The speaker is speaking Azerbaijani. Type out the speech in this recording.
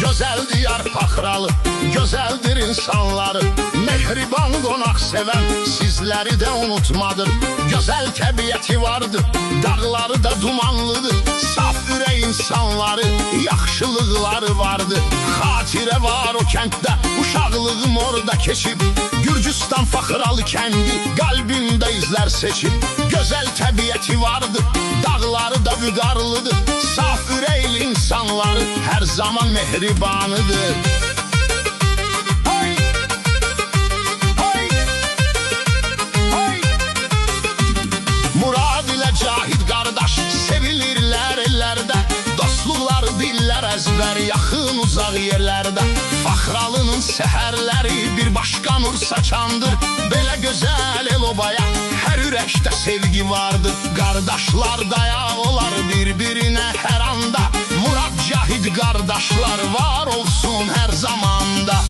Gözəl diyar Faxralı, gözəldir insanları. Mehriban qonaq sevən sizləri də unutmadır. Gözəl təbiəti vardır, dağları da dumanlıdır. Saf ürək insanları, yaxşılıqları vardır. Xatirə var o kənddə, uşaqlığım orada keçib. Gürcüstan Faxralı kəndi qalbimdə izlər seçib. Gözəl təbiəti vardır, dağları da vüqarlıdır. Saf ürəkli insanları hər zaman mehribanıdır. Murad ilə Cahid qardaş sevilirlər ellərdə. Dostluqlar dillər əzbər, yaxın uzaq yerlərdə. Faxralının səhərləri bir başqa nur saçandır. Belə gözəl el obaya hər ürəkdə sevgi vardır. Qardaşlar dayaq olar bir-birinə hər anda. Murad Cahid qardaşlar var olsun hər zamanda.